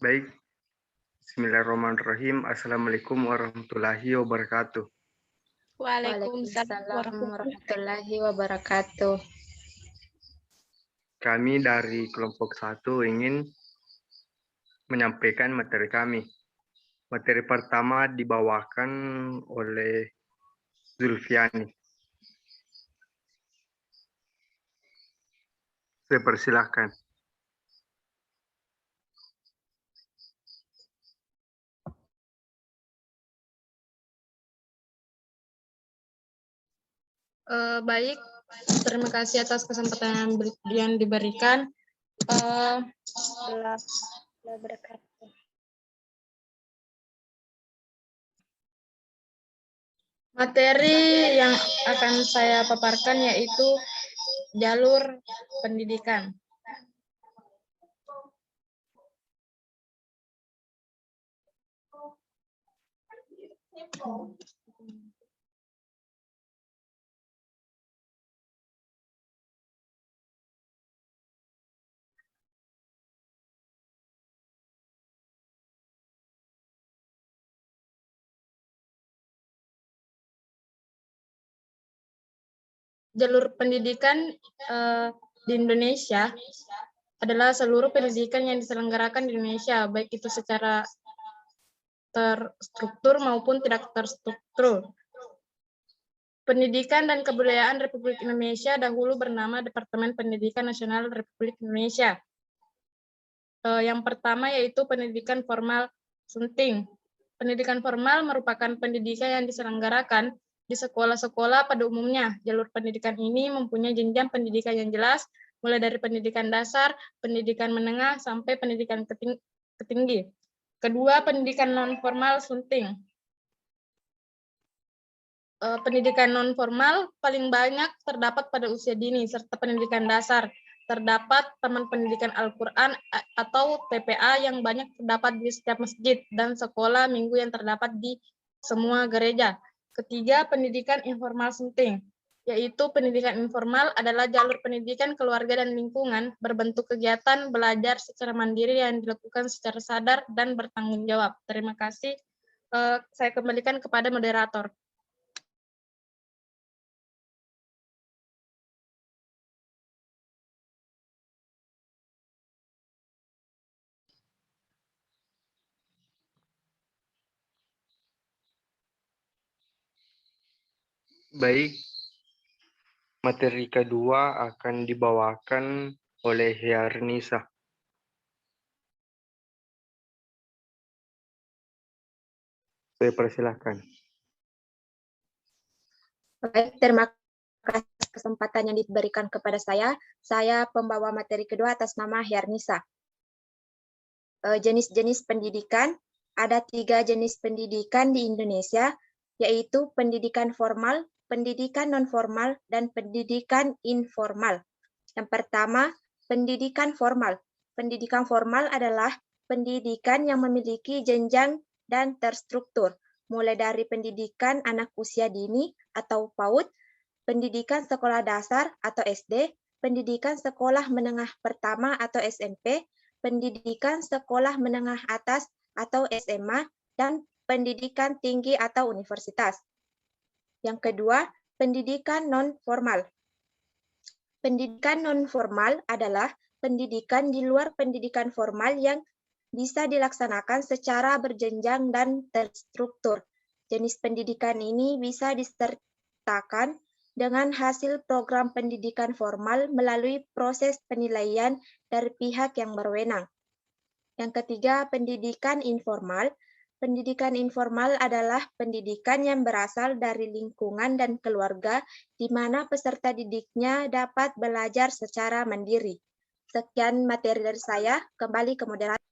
Baik, bismillahirrahmanirrahim. Assalamualaikum warahmatullahi wabarakatuh. Waalaikumsalam Waalaikumsalam warahmatullahi warahmatullahi wabarakatuh. Kami dari kelompok 1 ingin menyampaikan materi kami. Materi pertama dibawakan oleh Zulfiani. Saya persilahkan. Baik, terima kasih atas kesempatan yang diberikan. Materi yang akan saya paparkan yaitu jalur pendidikan. Jalur pendidikan di Indonesia adalah seluruh pendidikan yang diselenggarakan di Indonesia, baik itu secara terstruktur maupun tidak terstruktur. Pendidikan dan Kebudayaan Republik Indonesia dahulu bernama Departemen Pendidikan Nasional Republik Indonesia. Yang pertama yaitu pendidikan formal sunting. Pendidikan formal merupakan pendidikan yang diselenggarakan di sekolah-sekolah pada umumnya. Jalur pendidikan ini mempunyai jenjang pendidikan yang jelas, mulai dari pendidikan dasar, pendidikan menengah, sampai pendidikan tinggi. Kedua, pendidikan non-formal sunting. Pendidikan non-formal paling banyak terdapat pada usia dini, serta pendidikan dasar. Terdapat Taman Pendidikan Al-Quran atau TPA yang banyak terdapat di setiap masjid dan sekolah minggu yang terdapat di semua gereja. Ketiga, pendidikan informal sunting, yaitu pendidikan informal adalah jalur pendidikan keluarga dan lingkungan berbentuk kegiatan belajar secara mandiri yang dilakukan secara sadar dan bertanggung jawab. Terima kasih. Saya kembalikan kepada moderator. Baik, materi kedua akan dibawakan oleh Yarnisa. Saya persilahkan. Baik, terima kasih kesempatan yang diberikan kepada saya. Saya pembawa materi kedua atas nama Yarnisa. Jenis-jenis pendidikan, ada 3 jenis pendidikan di Indonesia, yaitu pendidikan formal, pendidikan non-formal, dan pendidikan informal. Yang pertama, pendidikan formal. Pendidikan formal adalah pendidikan yang memiliki jenjang dan terstruktur, mulai dari pendidikan anak usia dini atau PAUD, pendidikan sekolah dasar atau SD, pendidikan sekolah menengah pertama atau SMP, pendidikan sekolah menengah atas atau SMA, dan pendidikan tinggi atau universitas. Yang kedua, pendidikan non-formal. Pendidikan non-formal adalah pendidikan di luar pendidikan formal yang bisa dilaksanakan secara berjenjang dan terstruktur. Jenis pendidikan ini bisa disertakan dengan hasil program pendidikan formal melalui proses penilaian dari pihak yang berwenang. Yang ketiga, pendidikan informal. Pendidikan informal adalah pendidikan yang berasal dari lingkungan dan keluarga di mana peserta didiknya dapat belajar secara mandiri. Sekian materi dari saya, kembali ke moderator.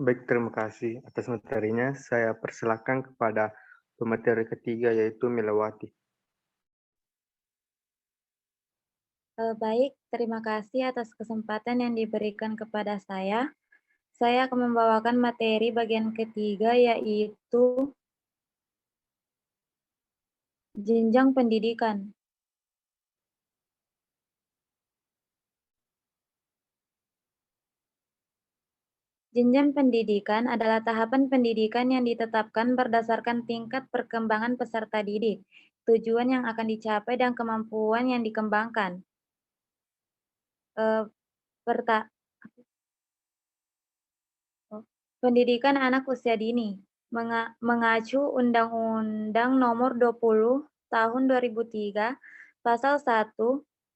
Baik, terima kasih atas materinya. Saya persilahkan kepada pemateri ketiga yaitu Milawati. Baik, terima kasih atas kesempatan yang diberikan kepada saya. Saya akan membawakan materi bagian ketiga, yaitu jenjang pendidikan. Jenjang pendidikan adalah tahapan pendidikan yang ditetapkan berdasarkan tingkat perkembangan peserta didik, tujuan yang akan dicapai, dan kemampuan yang dikembangkan. Pendidikan anak usia dini mengacu Undang-Undang Nomor 20 Tahun 2003, Pasal 1,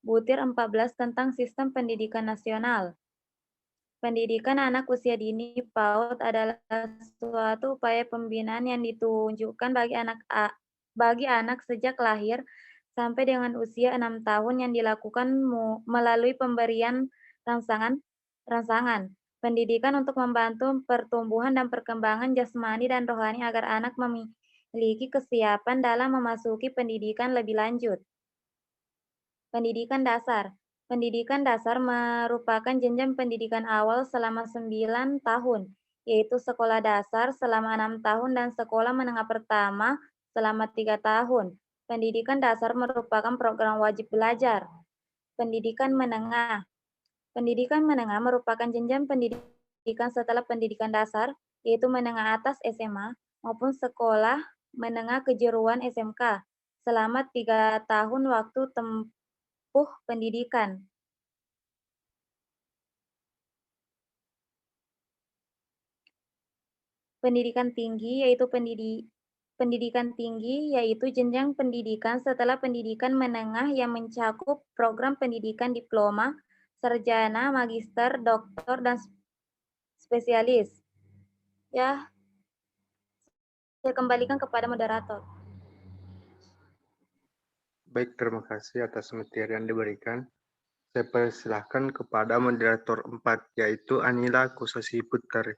Butir 14 tentang Sistem Pendidikan Nasional. Pendidikan anak usia dini PAUD adalah suatu upaya pembinaan yang ditunjukkan bagi anak sejak lahir sampai dengan usia 6 tahun yang dilakukan melalui pemberian rangsangan pendidikan untuk membantu pertumbuhan dan perkembangan jasmani dan rohani agar anak memiliki kesiapan dalam memasuki pendidikan lebih lanjut. Pendidikan dasar. Pendidikan dasar merupakan jenjang pendidikan awal selama 9 tahun, yaitu sekolah dasar selama 6 tahun dan sekolah menengah pertama selama 3 tahun. Pendidikan dasar merupakan program wajib belajar. Pendidikan menengah. Pendidikan menengah merupakan jenjang pendidikan setelah pendidikan dasar, yaitu menengah atas SMA maupun sekolah menengah kejuruan SMK selama 3 tahun waktu tempuh pendidikan. Pendidikan tinggi yaitu pendidikan tinggi yaitu jenjang pendidikan setelah pendidikan menengah yang mencakup program pendidikan diploma, sarjana, magister, doktor, dan spesialis. Ya, saya kembalikan kepada moderator. Baik, terima kasih atas materi yang diberikan. Saya persilahkan kepada moderator 4, yaitu Anila Kusasi Putri.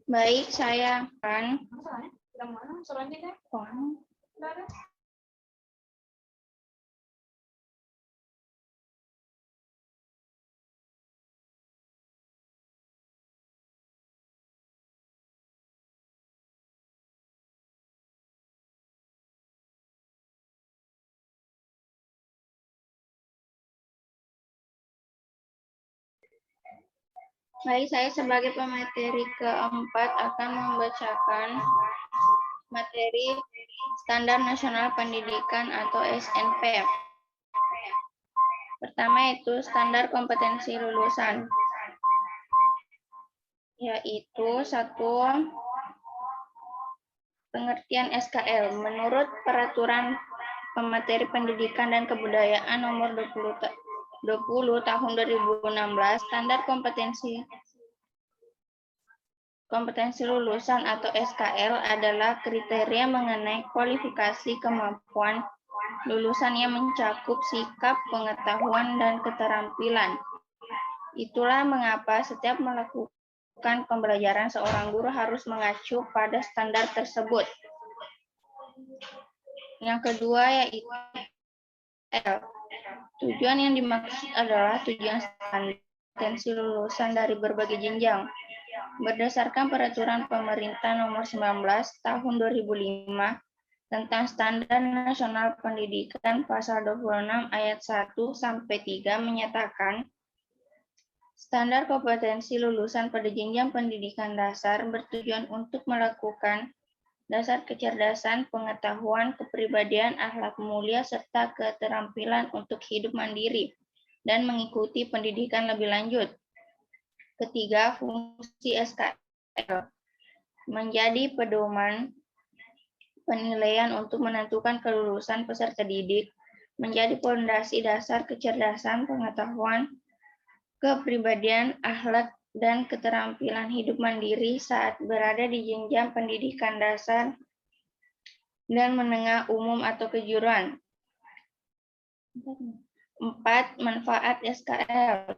Baik, saya akan saya sebagai pemateri keempat akan membacakan materi Standar Nasional Pendidikan atau SNP. Pertama itu standar kompetensi lulusan, yaitu 1. Pengertian SKL. Menurut Peraturan Pemateri Pendidikan dan Kebudayaan Nomor 20 Tahun 2016, standar kompetensi lulusan atau SKL adalah kriteria mengenai kualifikasi kemampuan lulusan yang mencakup sikap, pengetahuan, dan keterampilan. Itulah mengapa setiap melakukan pembelajaran seorang guru harus mengacu pada standar tersebut. Yang kedua yaitu L. Tujuan yang dimaksud adalah tujuan kompetensi lulusan dari berbagai jenjang. Berdasarkan Peraturan Pemerintah Nomor 19 Tahun 2005 tentang Standar Nasional Pendidikan Pasal 26 Ayat 1 sampai 3 menyatakan standar kompetensi lulusan pada jenjang pendidikan dasar bertujuan untuk melakukan dasar kecerdasan, pengetahuan, kepribadian, akhlak mulia, serta keterampilan untuk hidup mandiri dan mengikuti pendidikan lebih lanjut. Ketiga, fungsi SKL menjadi pedoman penilaian untuk menentukan kelulusan peserta didik, menjadi fondasi dasar kecerdasan, pengetahuan, kepribadian, akhlak, dan keterampilan hidup mandiri saat berada di jenjang pendidikan dasar dan menengah umum atau kejuruan. 4. Manfaat SKL.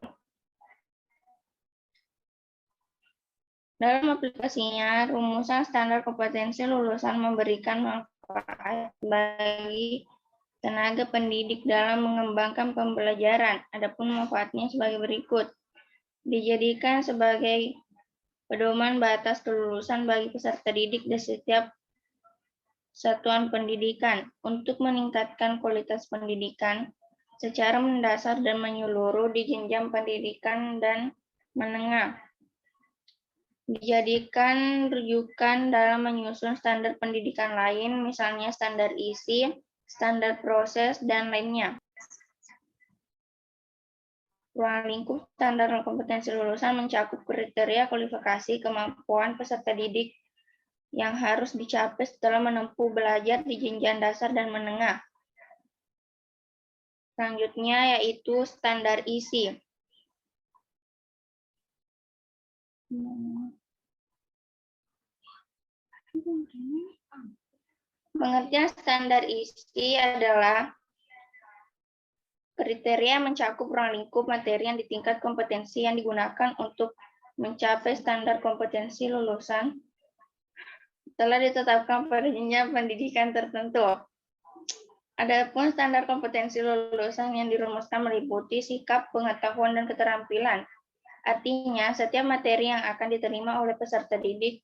Dalam aplikasinya, rumusan standar kompetensi lulusan memberikan manfaat bagi tenaga pendidik dalam mengembangkan pembelajaran. Adapun manfaatnya sebagai berikut. Dijadikan sebagai pedoman batas kelulusan bagi peserta didik di setiap satuan pendidikan untuk meningkatkan kualitas pendidikan secara mendasar dan menyeluruh di jenjang pendidikan dan menengah. Dijadikan rujukan dalam menyusun standar pendidikan lain, misalnya standar isi, standar proses, dan lainnya. Ruang lingkup standar kompetensi lulusan mencakup kriteria kualifikasi kemampuan peserta didik yang harus dicapai setelah menempuh belajar di jenjang dasar dan menengah. Selanjutnya yaitu standar isi. Pengertian standar isi adalah kriteria mencakup ruang lingkup materi yang di tingkat kompetensi yang digunakan untuk mencapai standar kompetensi lulusan telah ditetapkan pada jenjang pendidikan tertentu. Adapun standar kompetensi lulusan yang dirumuskan meliputi sikap, pengetahuan, dan keterampilan. Artinya, setiap materi yang akan diterima oleh peserta didik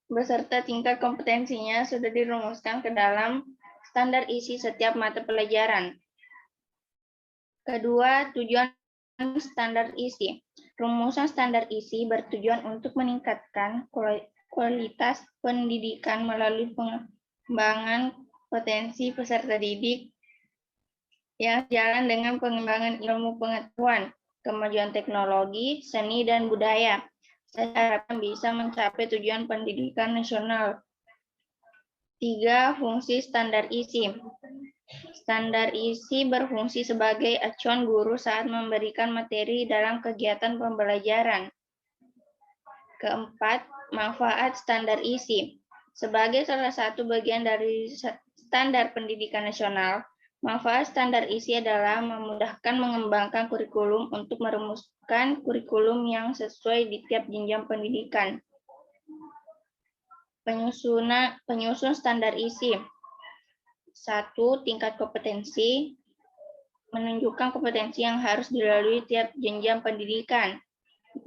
beserta tingkat kompetensinya sudah dirumuskan ke dalam standar isi setiap mata pelajaran. Kedua, tujuan standar isi. Rumusan standar isi bertujuan untuk meningkatkan kualitas pendidikan melalui pengembangan potensi peserta didik yang sejalan dengan pengembangan ilmu pengetahuan, kemajuan teknologi, seni, dan budaya. Saya harapkan bisa mencapai tujuan pendidikan nasional. 3. Fungsi standar isi. Standar isi berfungsi sebagai acuan guru saat memberikan materi dalam kegiatan pembelajaran. Keempat, manfaat standar isi. Sebagai salah satu bagian dari standar pendidikan nasional, manfaat standar isi adalah memudahkan mengembangkan kurikulum untuk merumuskan kurikulum yang sesuai di tiap jenjang pendidikan. Penyusun standar isi. 1. Tingkat kompetensi. Menunjukkan kompetensi yang harus dilalui tiap jenjang pendidikan.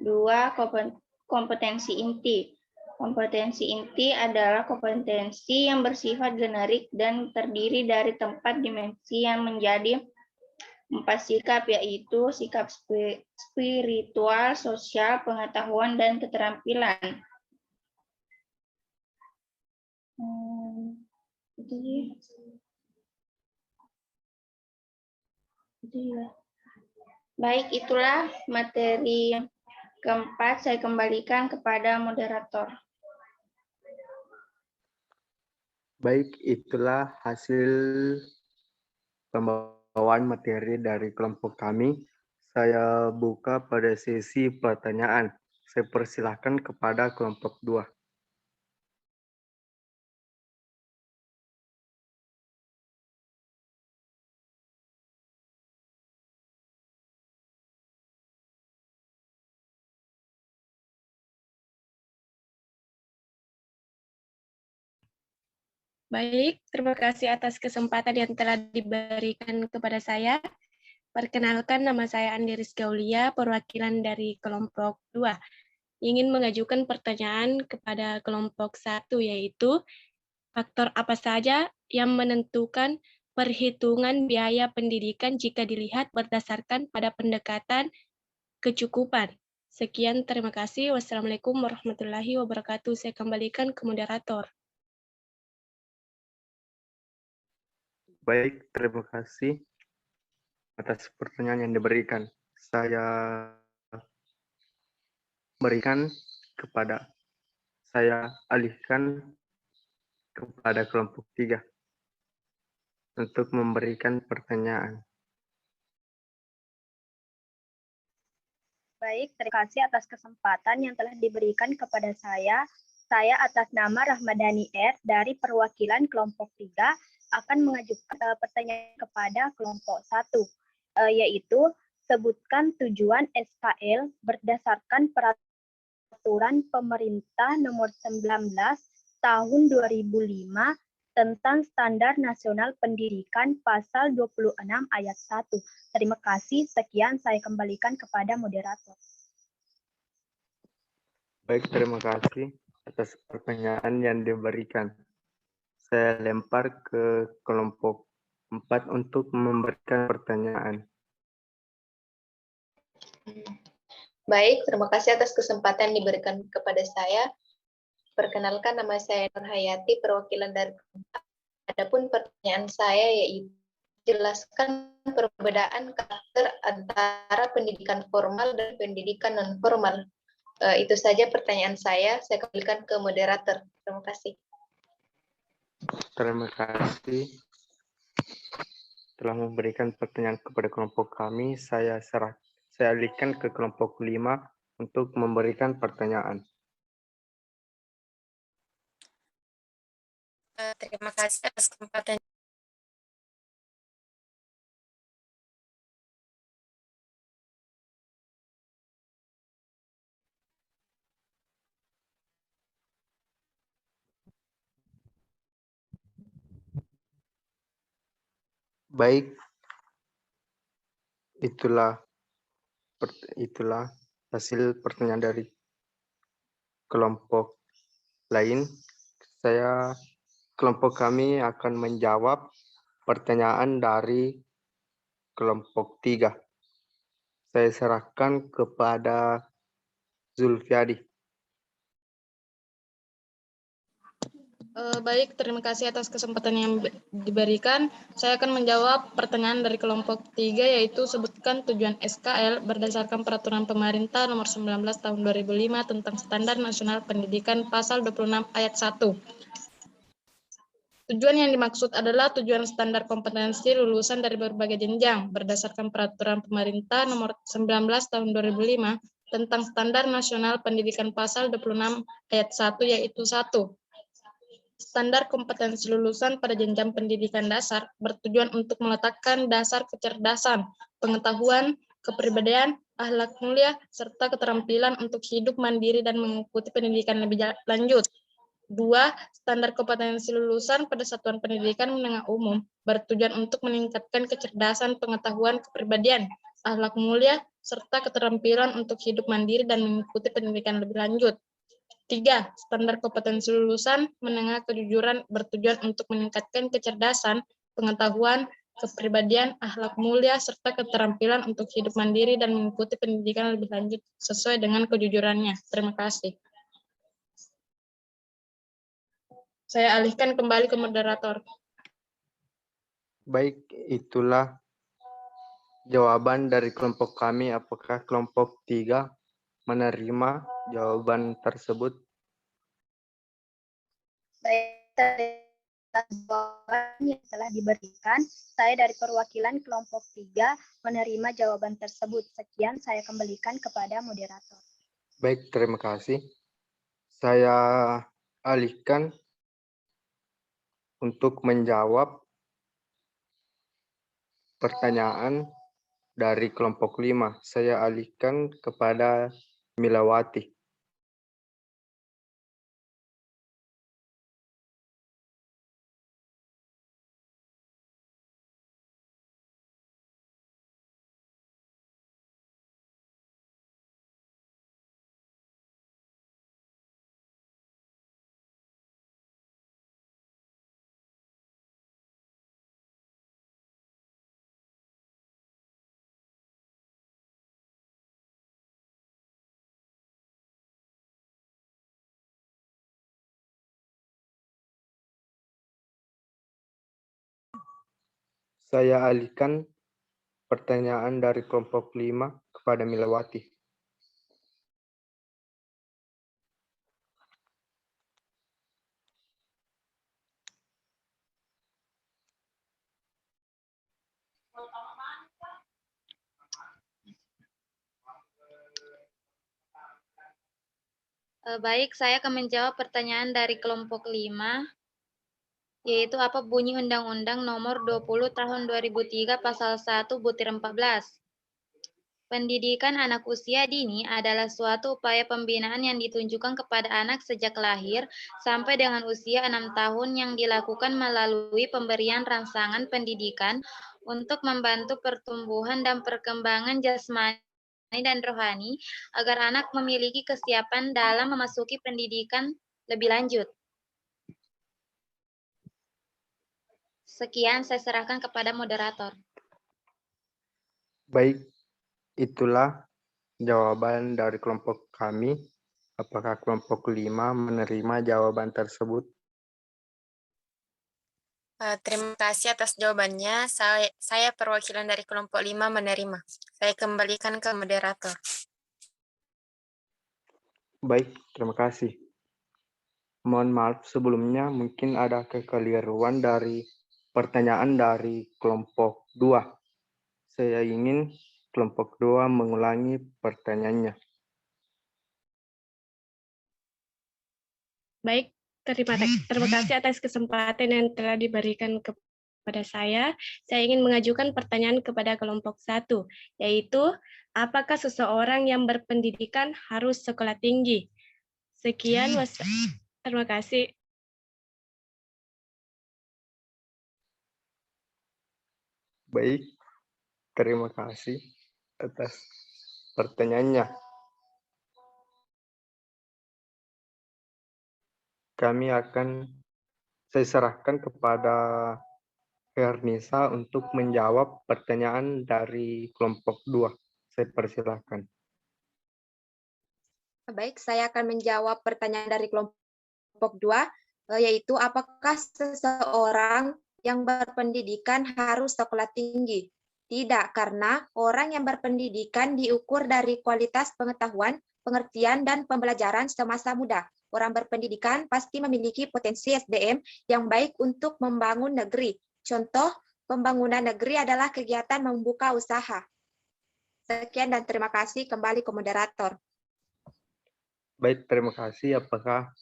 2. Kompetensi inti. Kompetensi inti adalah kompetensi yang bersifat generik dan terdiri dari 4 dimensi yang menjadi 4 sikap, yaitu sikap spiritual, sosial, pengetahuan, dan keterampilan. Baik, itulah materi keempat. Saya kembalikan kepada moderator. Baik, itulah hasil pembawaan materi dari kelompok kami. Saya buka pada sesi pertanyaan. Saya persilahkan kepada kelompok 2. Baik, terima kasih atas kesempatan yang telah diberikan kepada saya. Perkenalkan, nama saya Andi Rizky Aulia, perwakilan dari kelompok 2. Ingin mengajukan pertanyaan kepada kelompok 1, yaitu faktor apa saja yang menentukan perhitungan biaya pendidikan jika dilihat berdasarkan pada pendekatan kecukupan. Sekian, terima kasih. Wassalamualaikum warahmatullahi wabarakatuh. Saya kembalikan ke moderator. Baik, terima kasih atas pertanyaan yang diberikan. Saya alihkan kepada kelompok 3 untuk memberikan pertanyaan. Baik, terima kasih atas kesempatan yang telah diberikan kepada saya. Saya atas nama Rahmadani R dari perwakilan kelompok 3 akan mengajukan pertanyaan kepada kelompok 1, yaitu sebutkan tujuan SKL berdasarkan peraturan pemerintah nomor 19 tahun 2005 tentang Standar Nasional Pendidikan Pasal 26 Ayat 1. Terima kasih. Sekian saya kembalikan kepada moderator. Baik, terima kasih atas pertanyaan yang diberikan. Saya lempar ke kelompok 4 untuk memberikan pertanyaan. Baik, terima kasih atas kesempatan yang diberikan kepada saya. Perkenalkan, nama saya Nur Hayati, perwakilan dari kelompok. Adapun pertanyaan saya yaitu jelaskan perbedaan karakter antara pendidikan formal dan pendidikan non formal. Itu saja pertanyaan saya kembalikan ke moderator. Terima kasih. Terima kasih telah memberikan pertanyaan kepada kelompok kami. Saya alihkan ke kelompok 5 untuk memberikan pertanyaan. Terima kasih atas kesempatan. Baik, itulah hasil pertanyaan dari kelompok lain. Kelompok kami akan menjawab pertanyaan dari kelompok 3. Saya serahkan kepada Zulfiadi. Baik, terima kasih atas kesempatan yang diberikan. Saya akan menjawab pertanyaan dari kelompok 3, yaitu sebutkan tujuan SKL berdasarkan Peraturan Pemerintah Nomor 19 Tahun 2005 tentang Standar Nasional Pendidikan Pasal 26 Ayat 1. Tujuan yang dimaksud adalah tujuan standar kompetensi lulusan dari berbagai jenjang berdasarkan Peraturan Pemerintah Nomor 19 Tahun 2005 tentang Standar Nasional Pendidikan Pasal 26 Ayat 1, yaitu 1. Standar kompetensi lulusan pada jenjang pendidikan dasar bertujuan untuk meletakkan dasar kecerdasan, pengetahuan, kepribadian, akhlak mulia, serta keterampilan untuk hidup mandiri dan mengikuti pendidikan lebih lanjut. 2. Standar kompetensi lulusan pada satuan pendidikan menengah umum bertujuan untuk meningkatkan kecerdasan, pengetahuan, kepribadian, akhlak mulia, serta keterampilan untuk hidup mandiri dan mengikuti pendidikan lebih lanjut. 3. Standar kompetensi lulusan menengah kejujuran bertujuan untuk meningkatkan kecerdasan, pengetahuan, kepribadian, akhlak mulia, serta keterampilan untuk hidup mandiri dan mengikuti pendidikan lebih lanjut sesuai dengan kejujurannya. Terima kasih. Saya alihkan kembali ke moderator. Baik, itulah jawaban dari kelompok kami. Apakah kelompok 3 menerima jawaban tersebut? Baik, atas jawaban yang telah diberikan, saya dari perwakilan kelompok 3 menerima jawaban tersebut. Sekian saya kembalikan kepada moderator. Baik, terima kasih. Saya alihkan untuk menjawab pertanyaan dari kelompok 5. Saya alihkan kepada Milawati. Saya alihkan pertanyaan dari kelompok 5 kepada Milawati. Baik, saya akan menjawab pertanyaan dari kelompok 5, yaitu apa bunyi Undang-Undang Nomor 20 Tahun 2003 Pasal 1 Butir 14. Pendidikan anak usia dini adalah suatu upaya pembinaan yang ditunjukkan kepada anak sejak lahir sampai dengan usia 6 tahun yang dilakukan melalui pemberian rangsangan pendidikan untuk membantu pertumbuhan dan perkembangan jasmani dan rohani agar anak memiliki kesiapan dalam memasuki pendidikan lebih lanjut. Sekian saya serahkan kepada moderator. Baik, itulah jawaban dari kelompok kami. Apakah kelompok 5 menerima jawaban tersebut? Terima kasih atas jawabannya. Saya perwakilan dari kelompok 5 menerima. Saya kembalikan ke moderator. Baik, terima kasih. Mohon maaf sebelumnya mungkin ada kekeliruan dari pertanyaan dari kelompok 2. Saya ingin kelompok 2 mengulangi pertanyaannya. Baik, terima kasih atas kesempatan yang telah diberikan kepada saya. Saya ingin mengajukan pertanyaan kepada kelompok 1, yaitu apakah seseorang yang berpendidikan harus sekolah tinggi? Sekian, terima kasih. Baik, terima kasih atas pertanyaannya. Saya serahkan kepada Hernisa untuk menjawab pertanyaan dari kelompok 2. Saya persilahkan. Baik, saya akan menjawab pertanyaan dari kelompok 2, yaitu apakah seseorang yang berpendidikan harus sekolah tinggi? Tidak, karena orang yang berpendidikan diukur dari kualitas pengetahuan, pengertian, dan pembelajaran semasa muda. Orang berpendidikan pasti memiliki potensi SDM yang baik untuk membangun negeri. Contoh, pembangunan negeri adalah kegiatan membuka usaha. Sekian dan terima kasih, kembali ke moderator. Baik, terima kasih. Apakah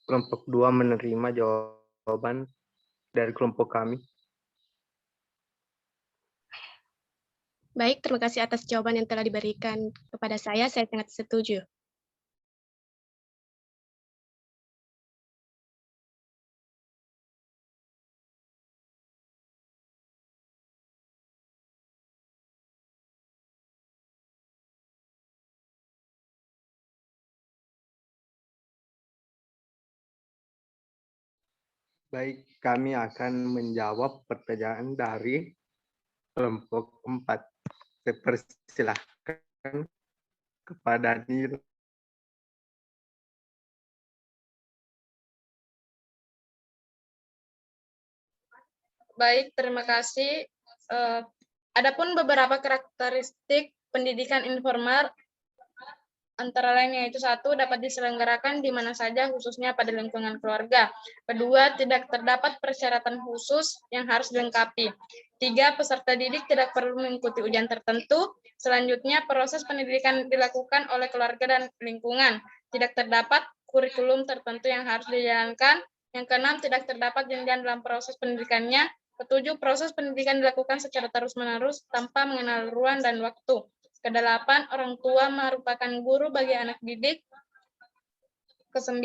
kelompok 2 menerima jawaban dari kelompok kami? Baik, terima kasih atas jawaban yang telah diberikan kepada saya sangat setuju. Baik, kami akan menjawab pertanyaan dari kelompok 4. Saya persilahkan kepada Nil. Baik, terima kasih. Adapun beberapa karakteristik pendidikan informal antara lain yaitu 1, dapat diselenggarakan di mana saja khususnya pada lingkungan keluarga. 2, tidak terdapat persyaratan khusus yang harus dilengkapi. 3, peserta didik tidak perlu mengikuti ujian tertentu. Selanjutnya, proses pendidikan dilakukan oleh keluarga dan lingkungan. Tidak terdapat kurikulum tertentu yang harus dijalankan. Yang ke-6, tidak terdapat jenjang dalam proses pendidikannya. Ke-7, proses pendidikan dilakukan secara terus-menerus tanpa mengenal ruang dan waktu. Ke-8, orang tua merupakan guru bagi anak didik. Ke-9,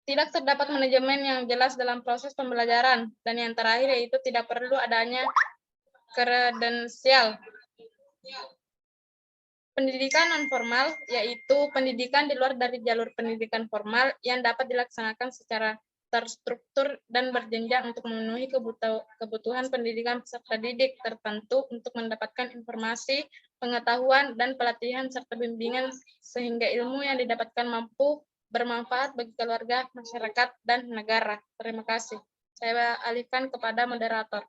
tidak terdapat manajemen yang jelas dalam proses pembelajaran. Dan yang terakhir yaitu tidak perlu adanya kredensial. Pendidikan non-formal yaitu pendidikan di luar dari jalur pendidikan formal yang dapat dilaksanakan secara terstruktur dan berjenjang untuk memenuhi kebutuhan pendidikan peserta didik tertentu untuk mendapatkan informasi, pengetahuan, dan pelatihan serta bimbingan sehingga ilmu yang didapatkan mampu bermanfaat bagi keluarga, masyarakat, dan negara. Terima kasih. Saya alihkan kepada moderator.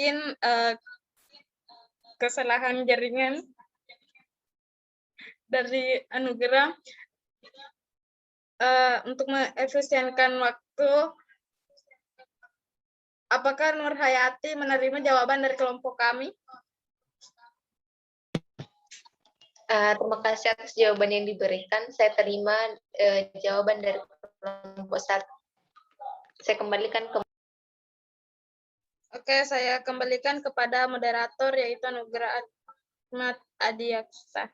Mungkin kesalahan jaringan dari Anugerah. Untuk mengefisienkan waktu, apakah Nur Hayati menerima jawaban dari kelompok kami? Terima kasih atas jawaban yang diberikan. Saya terima jawaban dari kelompok 1. Saya kembalikan ke... Oke, saya kembalikan kepada moderator yaitu Anugrah Ahmad Adiaksa.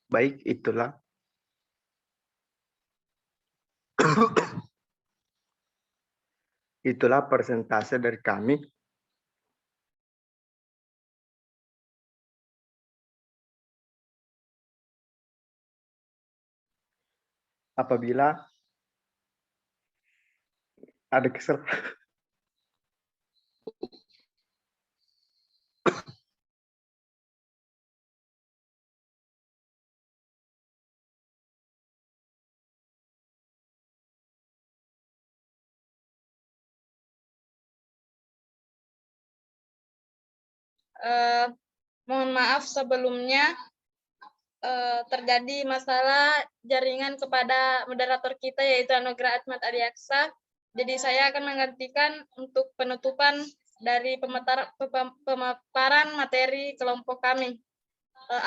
Baik, itulah persentase dari kami. Apabila ada kesalahan, Mohon maaf sebelumnya terjadi masalah jaringan kepada moderator kita yaitu Anugrah Ahmad Adiaksa. Jadi saya akan menggantikan untuk penutupan dari pemaparan materi kelompok kami.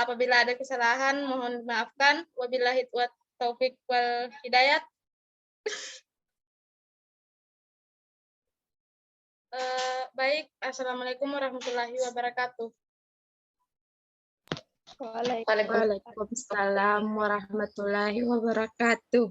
Apabila ada kesalahan mohon dimaafkan. Wabillahi taufiq wal hidayat. Baik, assalamualaikum warahmatullahi wabarakatuh. Waalaikumsalam warahmatullahi wabarakatuh.